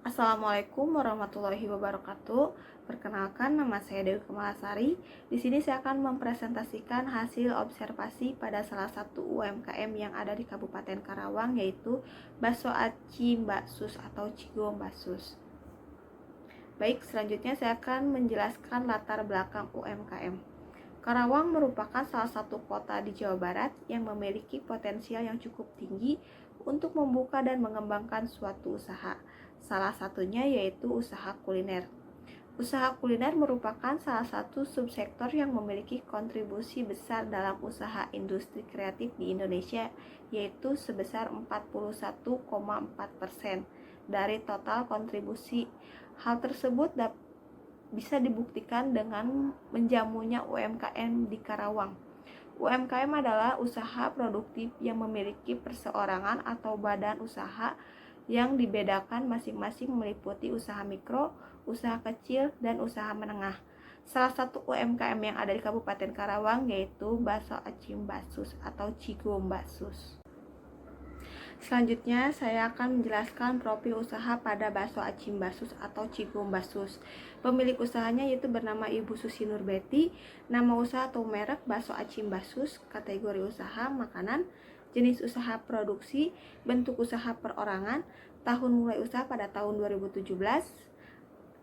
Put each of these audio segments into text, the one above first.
Assalamualaikum warahmatullahi wabarakatuh. Perkenalkan, nama saya Dewi Kemalasari. Di sini saya akan mempresentasikan hasil observasi pada salah satu UMKM yang ada di Kabupaten Karawang, yaitu Bakso Aci Mbak Sus atau Cigo Mbak Sus. Baik, selanjutnya saya akan menjelaskan latar belakang UMKM. Karawang merupakan salah satu kota di Jawa Barat yang memiliki potensial yang cukup tinggi untuk membuka dan mengembangkan suatu usaha. Salah satunya yaitu usaha kuliner. Usaha kuliner merupakan salah satu subsektor yang memiliki kontribusi besar dalam usaha industri kreatif di Indonesia, yaitu sebesar 41,4% dari total kontribusi. Hal tersebut bisa dibuktikan dengan menjamunya UMKM di Karawang. UMKM adalah usaha produktif yang memiliki perseorangan atau badan usaha yang dibedakan masing-masing meliputi usaha mikro, usaha kecil, dan usaha menengah. Salah satu UMKM yang ada di Kabupaten Karawang yaitu Bakso Aci Mbak Sus atau Cigo Mbak Sus. Selanjutnya, saya akan menjelaskan profil usaha pada Bakso Aci Mbak Sus atau Cigo Mbak Sus. Pemilik usahanya yaitu bernama Ibu Susi Nurbeti. Nama usaha atau merek Bakso Aci Mbak Sus, kategori usaha makanan, jenis usaha produksi, bentuk usaha perorangan, tahun mulai usaha pada tahun 2017.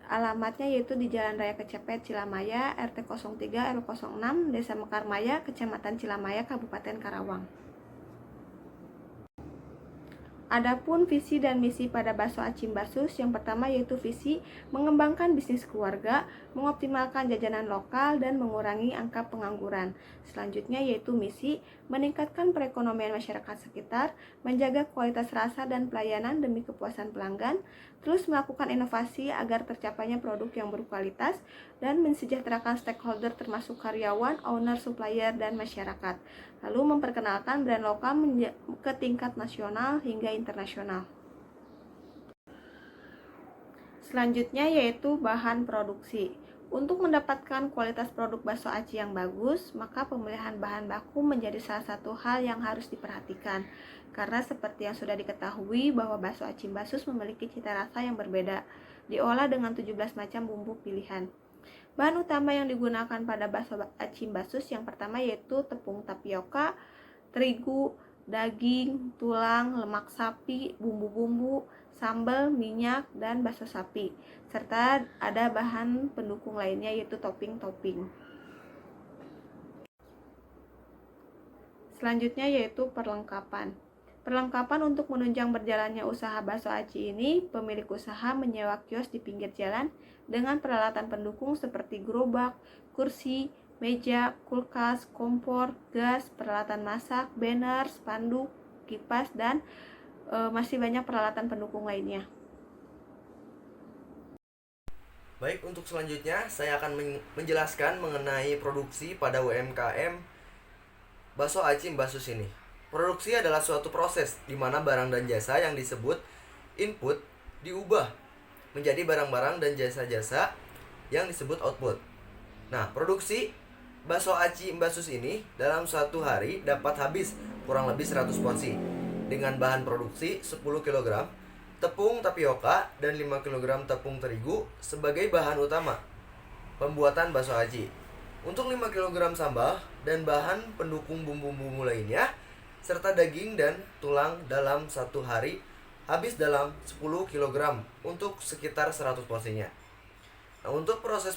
Alamatnya yaitu di Jalan Raya Kecepet, Cilamaya, RT 03 RW 06, Desa Mekarmaya, Kecamatan Cilamaya, Kabupaten Karawang. Adapun visi dan misi pada Bakso Aci Mbak Sus, yang pertama yaitu visi mengembangkan bisnis keluarga, mengoptimalkan jajanan lokal, dan mengurangi angka pengangguran. Selanjutnya yaitu misi meningkatkan perekonomian masyarakat sekitar, menjaga kualitas rasa dan pelayanan demi kepuasan pelanggan, terus melakukan inovasi agar tercapainya produk yang berkualitas, dan mensejahterakan stakeholder termasuk karyawan, owner, supplier, dan masyarakat. Lalu memperkenalkan brand lokal ke tingkat nasional hingga internasional. Selanjutnya yaitu bahan produksi. Untuk mendapatkan kualitas produk bakso aci yang bagus, maka pemilihan bahan baku menjadi salah satu hal yang harus diperhatikan. Karena seperti yang sudah diketahui bahwa bakso aci Mbak Sus memiliki cita rasa yang berbeda, diolah dengan 17 macam bumbu pilihan. Bahan utama yang digunakan pada bakso aci Mbak Sus yang pertama yaitu tepung tapioka, terigu, daging, tulang, lemak sapi, bumbu-bumbu, sambal, minyak, dan bakso sapi. Serta ada bahan pendukung lainnya yaitu topping-topping. Selanjutnya yaitu perlengkapan. Perlengkapan untuk menunjang berjalannya usaha bakso aci ini, pemilik usaha menyewa kios di pinggir jalan dengan peralatan pendukung seperti gerobak, kursi, meja, kulkas, kompor, gas, peralatan masak, banner, spanduk, kipas, dan masih banyak peralatan pendukung lainnya. Baik, untuk selanjutnya saya akan menjelaskan mengenai produksi pada UMKM Bakso Aci Mbak Sus ini. Produksi adalah suatu proses di mana barang dan jasa yang disebut input diubah menjadi barang-barang dan jasa-jasa yang disebut output. Nah, produksi bakso aci Mbak Sus ini dalam satu hari dapat habis kurang lebih 100 porsi dengan bahan produksi 10 kg tepung tapioka dan 5 kg tepung terigu sebagai bahan utama pembuatan bakso aci. Untuk 5 kg sambal dan bahan pendukung bumbu-bumbu lainnya serta daging dan tulang dalam satu hari habis dalam 10 kg untuk sekitar 100 porsinya. Nah, untuk proses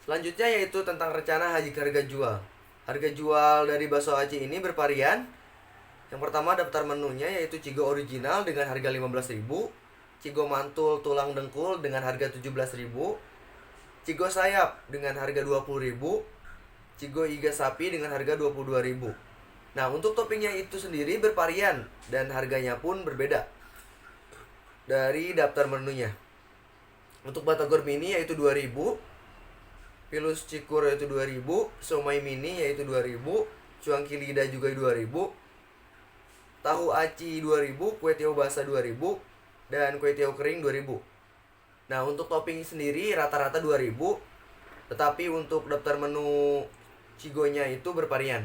Selanjutnya yaitu tentang rencana haji harga jual. Harga jual dari bakso aci ini bervarian. Yang pertama daftar menunya yaitu Cigo original dengan harga 15.000, Cigo mantul tulang dengkul dengan harga 17.000, Cigo sayap dengan harga 20.000, Cigo iga sapi dengan harga 22.000. Nah, untuk toppingnya itu sendiri bervarian dan harganya pun berbeda dari daftar menunya. Untuk batagor mini yaitu 2.000, pilus cikur yaitu 2.000, somai mini yaitu 2.000, cuangki lidah juga 2.000, tahu aci 2.000, kue tiaw basah 2.000, dan kue tiaw kering 2.000. Nah, untuk topping sendiri rata-rata 2.000, tetapi untuk daftar menu cigonya itu bervarian.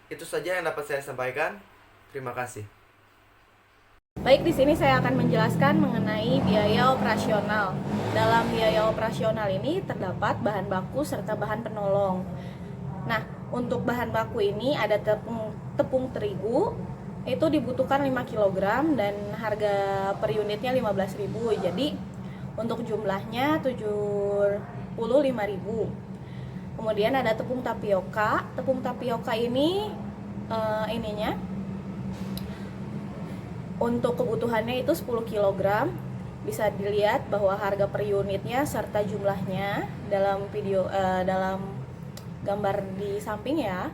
Itu saja yang dapat saya sampaikan. Terima kasih. Baik, di sini saya akan menjelaskan mengenai biaya operasional. Dalam biaya operasional ini terdapat bahan baku serta bahan penolong. Nah, untuk bahan baku ini ada tepung terigu, itu dibutuhkan 5 kg dan harga per unitnya 15.000. Jadi, untuk jumlahnya 75.000. Kemudian ada tepung tapioka. Tepung tapioka ini untuk kebutuhannya itu 10 kg. Bisa dilihat bahwa harga per unitnya serta jumlahnya dalam dalam gambar di samping ya.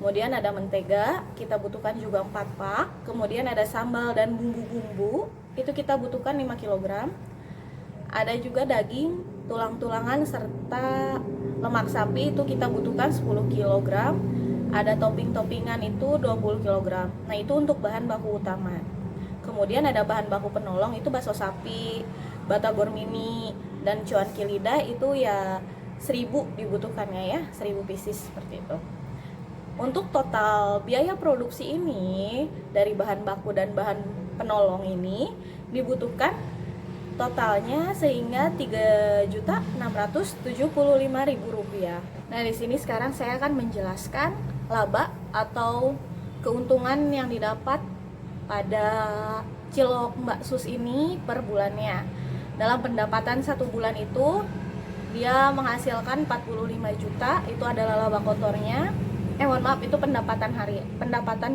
Kemudian ada mentega, kita butuhkan juga 4 pak. Kemudian ada sambal dan bumbu-bumbu, itu kita butuhkan 5 kg. Ada juga daging, tulang-tulangan serta lemak sapi, itu kita butuhkan 10 kg. Ada topping-toppingan itu 20 kg. Nah, itu untuk bahan baku utama. Kemudian ada bahan baku penolong, itu bakso sapi, batagor mini, dan cuanki lidah, itu ya 1000 dibutuhkannya ya, 1000 pieces seperti itu. Untuk total biaya produksi ini dari bahan baku dan bahan penolong ini dibutuhkan totalnya sehingga Rp3.675.000. Nah, di sini sekarang saya akan menjelaskan laba atau keuntungan yang didapat pada cilok Mbak Sus ini per bulannya. Dalam pendapatan 1 bulan itu dia menghasilkan 45 juta, itu adalah laba kotornya. Itu pendapatan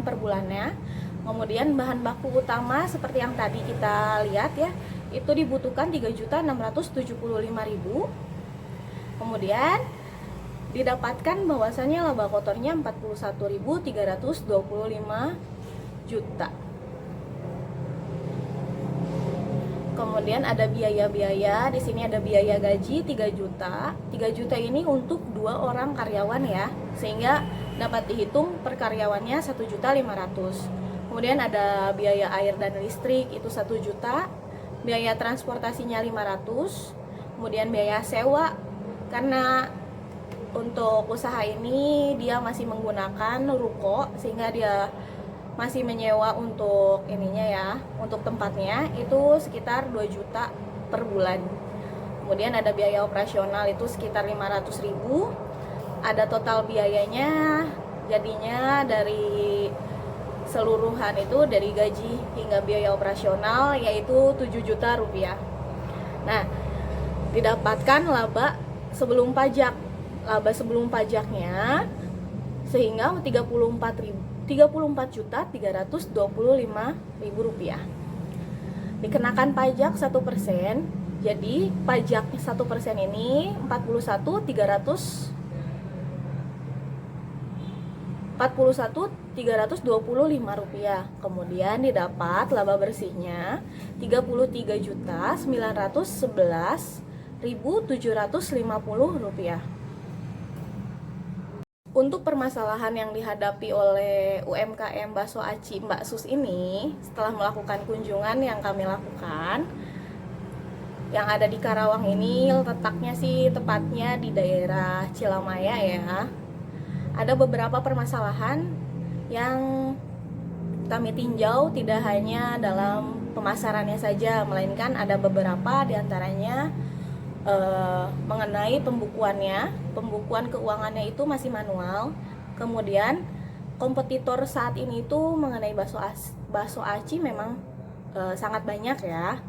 per bulannya. Kemudian bahan baku utama seperti yang tadi kita lihat ya, itu dibutuhkan 3.675.000. Kemudian didapatkan bahwasannya laba kotornya 41.325 juta. Kemudian ada biaya-biaya, di sini ada biaya gaji 3 juta. 3 juta ini untuk 2 orang karyawan ya, sehingga dapat dihitung per karyawannya 1.500.000. Kemudian ada biaya air dan listrik itu 1 juta, biaya transportasinya 500, kemudian biaya sewa karena untuk usaha ini dia masih menggunakan ruko sehingga dia masih menyewa untuk ininya ya, untuk tempatnya itu sekitar 2 juta per bulan. Kemudian ada biaya operasional itu sekitar 500.000. Ada total biayanya jadinya dari seluruhan itu dari gaji hingga biaya operasional yaitu 7 juta rupiah. Nah, didapatkan laba sebelum pajak. Laba sebelum pajaknya sehingga 34.325.000 rupiah. Dikenakan pajak 1%, jadi pajak 1% ini 41.325 rupiah. Kemudian didapat laba bersihnya 33.911.750 rupiah. Untuk permasalahan yang dihadapi oleh UMKM Bakso Aci Mbak Sus ini setelah melakukan kunjungan yang kami lakukan, yang ada di Karawang ini letaknya sih tepatnya di daerah Cilamaya ya. Ada beberapa permasalahan yang kami tinjau tidak hanya dalam pemasarannya saja, melainkan ada beberapa diantaranya mengenai pembukuan keuangannya itu masih manual. Kemudian kompetitor saat ini itu mengenai bakso aci memang sangat banyak ya.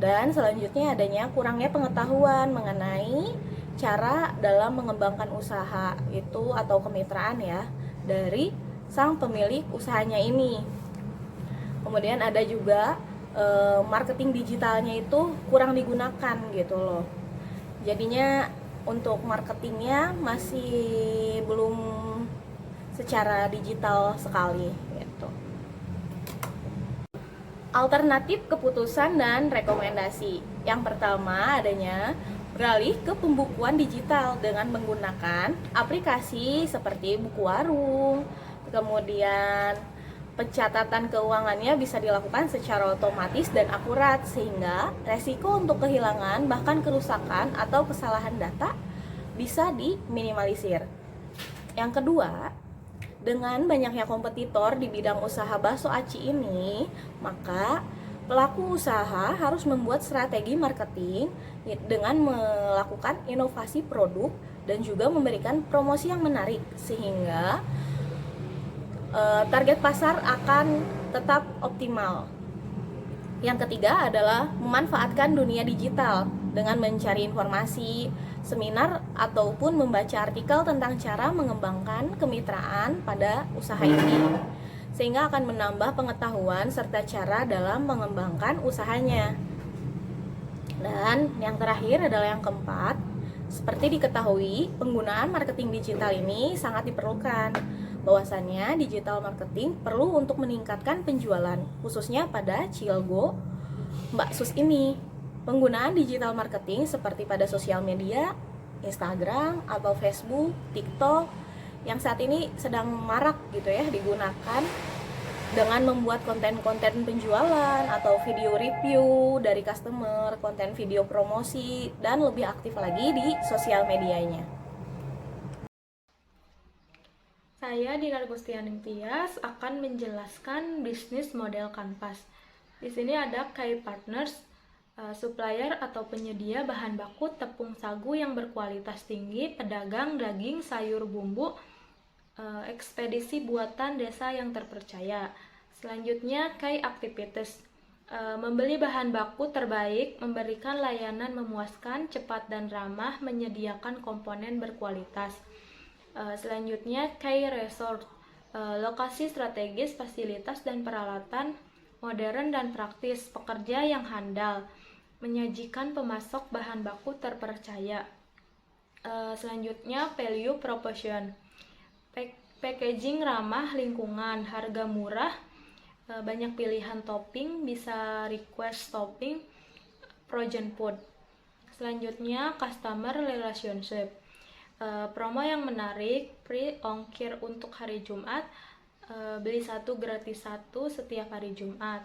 Dan selanjutnya adanya kurangnya pengetahuan mengenai cara dalam mengembangkan usaha itu atau kemitraan ya dari sang pemilik usahanya ini. Kemudian ada juga marketing digitalnya itu kurang digunakan gitu loh. Jadinya untuk marketingnya masih belum secara digital sekali gitu. Alternatif keputusan dan rekomendasi. Yang pertama adanya beralih ke pembukuan digital dengan menggunakan aplikasi seperti buku warung. Kemudian pencatatan keuangannya bisa dilakukan secara otomatis dan akurat sehingga resiko untuk kehilangan bahkan kerusakan atau kesalahan data bisa diminimalisir. Yang kedua, dengan banyaknya kompetitor di bidang usaha bakso aci ini, maka pelaku usaha harus membuat strategi marketing dengan melakukan inovasi produk dan juga memberikan promosi yang menarik sehingga target pasar akan tetap optimal. Yang ketiga adalah memanfaatkan dunia digital dengan mencari informasi, seminar, ataupun membaca artikel tentang cara mengembangkan kemitraan pada usaha ini, sehingga akan menambah pengetahuan serta cara dalam mengembangkan usahanya. Dan yang terakhir adalah yang keempat, seperti diketahui, penggunaan marketing digital ini sangat diperlukan. Bahwasannya digital marketing perlu untuk meningkatkan penjualan, khususnya pada Cilgo Mbak Sus ini. Penggunaan digital marketing seperti pada sosial media, Instagram atau Facebook, TikTok yang saat ini sedang marak gitu ya digunakan dengan membuat konten-konten penjualan atau video review dari customer, konten video promosi, dan lebih aktif lagi di sosial medianya. Saya Dinar Gustianing Tias akan menjelaskan bisnis model kanvas. Di sini ada key partners, supplier atau penyedia bahan baku tepung sagu yang berkualitas tinggi, pedagang daging, sayur bumbu, ekspedisi buatan desa yang terpercaya. Selanjutnya key activities, membeli bahan baku terbaik, memberikan layanan memuaskan, cepat dan ramah, menyediakan komponen berkualitas. Selanjutnya key resort, lokasi strategis, fasilitas dan peralatan modern dan praktis, pekerja yang handal, menyajikan pemasok bahan baku terpercaya. Selanjutnya value proposition, packaging ramah lingkungan, harga murah, banyak pilihan topping, bisa request topping, frozen food. Selanjutnya customer relationship, promo yang menarik, free ongkir untuk hari Jumat, beli satu gratis satu setiap hari Jumat.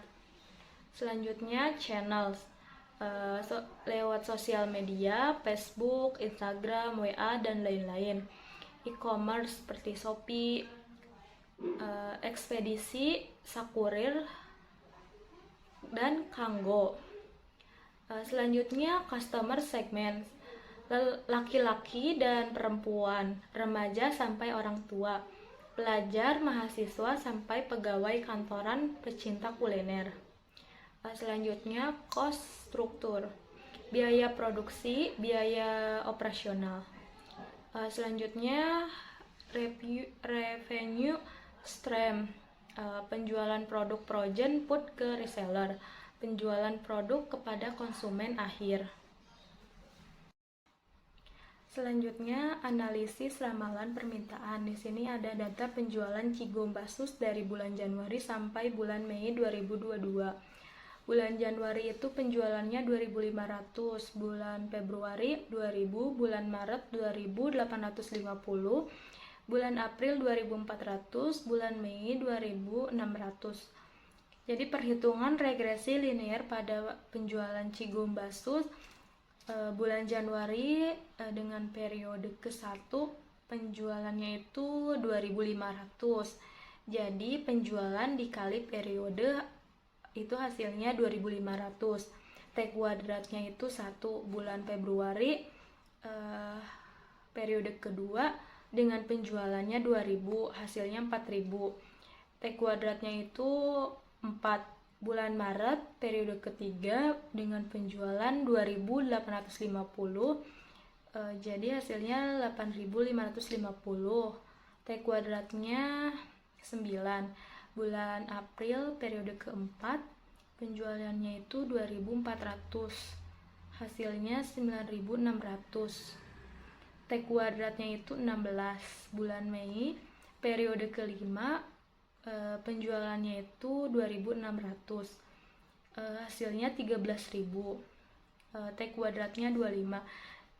Selanjutnya channels, lewat sosial media, Facebook, Instagram, WA, dan lain-lain. E-commerce seperti Shopee, ekspedisi, Sakurir, dan Kanggo. Selanjutnya customer segment, laki-laki dan perempuan, remaja sampai orang tua, pelajar, mahasiswa sampai pegawai kantoran, pecinta kuliner. Selanjutnya cost struktur, biaya produksi, biaya operasional. Selanjutnya revenue stream, penjualan produk frozen food ke reseller, penjualan produk kepada konsumen akhir. Selanjutnya analisis ramalan permintaan. Di sini ada data penjualan Cigo Mbak Sus dari bulan Januari sampai bulan Mei 2022. Bulan Januari itu penjualannya 2.500, bulan Februari 2.000, bulan Maret 2.850, bulan April 2.400, bulan Mei 2.600. Jadi perhitungan regresi linear pada penjualan Cigo Mbak Sus bulan Januari dengan periode ke-1 penjualannya itu 2.500. Jadi penjualan dikali periode itu hasilnya 2.500. T kuadratnya itu 1 bulan Februari periode kedua dengan penjualannya 2.000, hasilnya 4.000. T kuadratnya itu 4 bulan Maret periode ketiga dengan penjualan 2.850, Jadi hasilnya 8.550. T kuadratnya 9. Bulan April periode keempat, penjualannya itu 2.400. Hasilnya 9.600. T kuadratnya itu 16. Bulan Mei periode kelima, penjualannya itu 2.600. Hasilnya 13.000. T kuadratnya 25.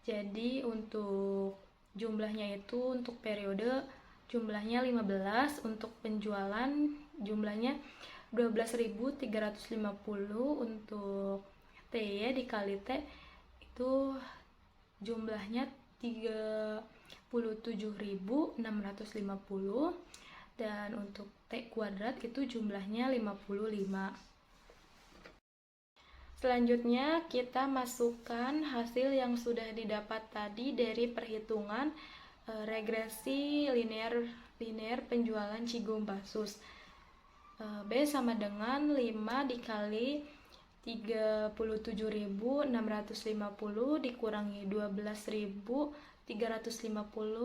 Jadi untuk jumlahnya itu untuk periode jumlahnya 15, untuk penjualan jumlahnya 12.350, untuk T ya dikali T itu jumlahnya 37.650, dan untuk T kuadrat itu jumlahnya 55. Selanjutnya kita masukkan hasil yang sudah didapat tadi dari perhitungan regresi linear penjualan Cigombasus. B sama dengan 5 dikali 37.650 dikurangi 12.350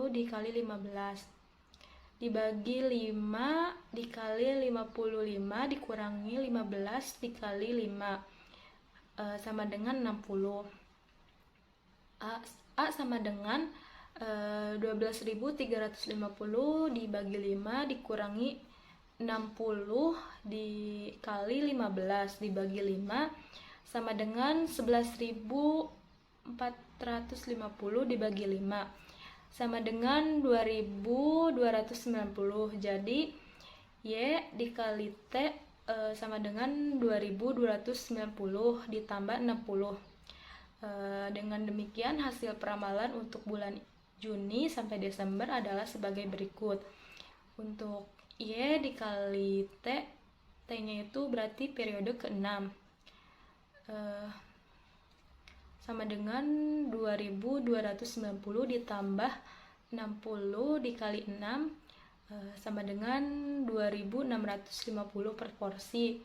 dikali 15 dibagi 5 dikali 55 dikurangi 15 dikali 5 sama dengan 60. A sama dengan 12.350 dibagi 5 dikurangi 60 dikali 15 dibagi 5 sama dengan 11.450 dibagi 5 sama dengan 2.290. Jadi Y dikali T sama dengan 2.290 ditambah 60. Dengan demikian hasil peramalan untuk bulan Juni sampai Desember adalah sebagai berikut. Untuk Y dikali T, T-nya itu berarti periode ke-6, sama dengan 2.290 ditambah 60 dikali 6 sama dengan 2.650 per porsi.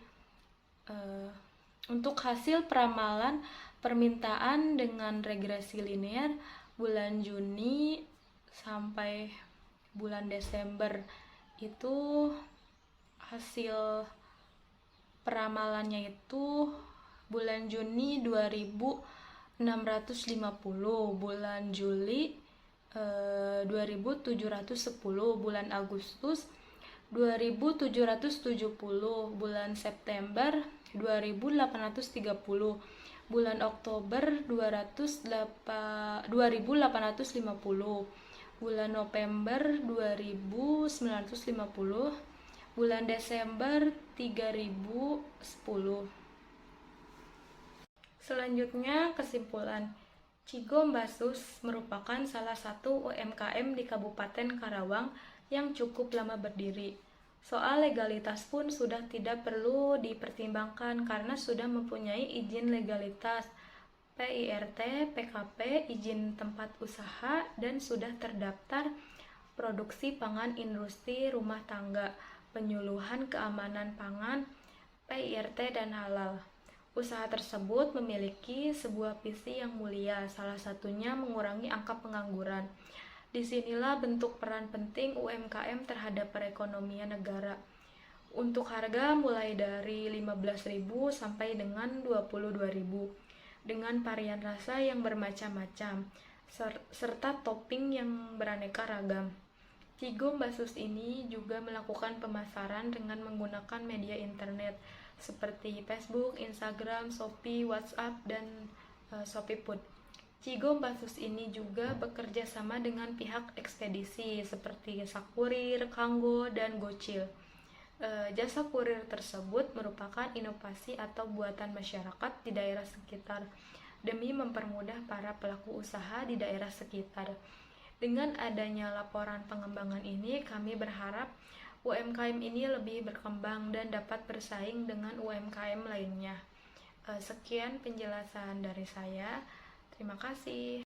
Untuk hasil peramalan permintaan dengan regresi linear bulan Juni sampai bulan Desember itu hasil peramalannya itu bulan Juni 2.650, bulan Juli 2.710, bulan Agustus 2.770, bulan September 2.830, bulan Oktober 2.850, bulan November 2.950, bulan Desember 3.010. Selanjutnya kesimpulan. Cigombasus merupakan salah satu UMKM di Kabupaten Karawang yang cukup lama berdiri. Soal legalitas pun sudah tidak perlu dipertimbangkan karena sudah mempunyai izin legalitas PIRT, PKP, izin tempat usaha, dan sudah terdaftar produksi pangan industri rumah tangga, penyuluhan keamanan pangan, PIRT, dan halal. Usaha tersebut memiliki sebuah visi yang mulia, salah satunya mengurangi angka pengangguran. Disinilah bentuk peran penting UMKM terhadap perekonomian negara. Untuk harga mulai dari 15.000 sampai dengan 22.000 dengan varian rasa yang bermacam-macam serta topping yang beraneka ragam. Cigombasus ini juga melakukan pemasaran dengan menggunakan media internet seperti Facebook, Instagram, Shopee, WhatsApp, dan Shopee Food. Cigombasus ini juga bekerja sama dengan pihak ekspedisi seperti Sakurir, Kanggo, dan Gocil. Jasa kurir tersebut merupakan inovasi atau buatan masyarakat di daerah sekitar demi mempermudah para pelaku usaha di daerah sekitar. Dengan adanya laporan pengembangan ini, kami berharap UMKM ini lebih berkembang dan dapat bersaing dengan UMKM lainnya. Sekian penjelasan dari saya. Terima kasih.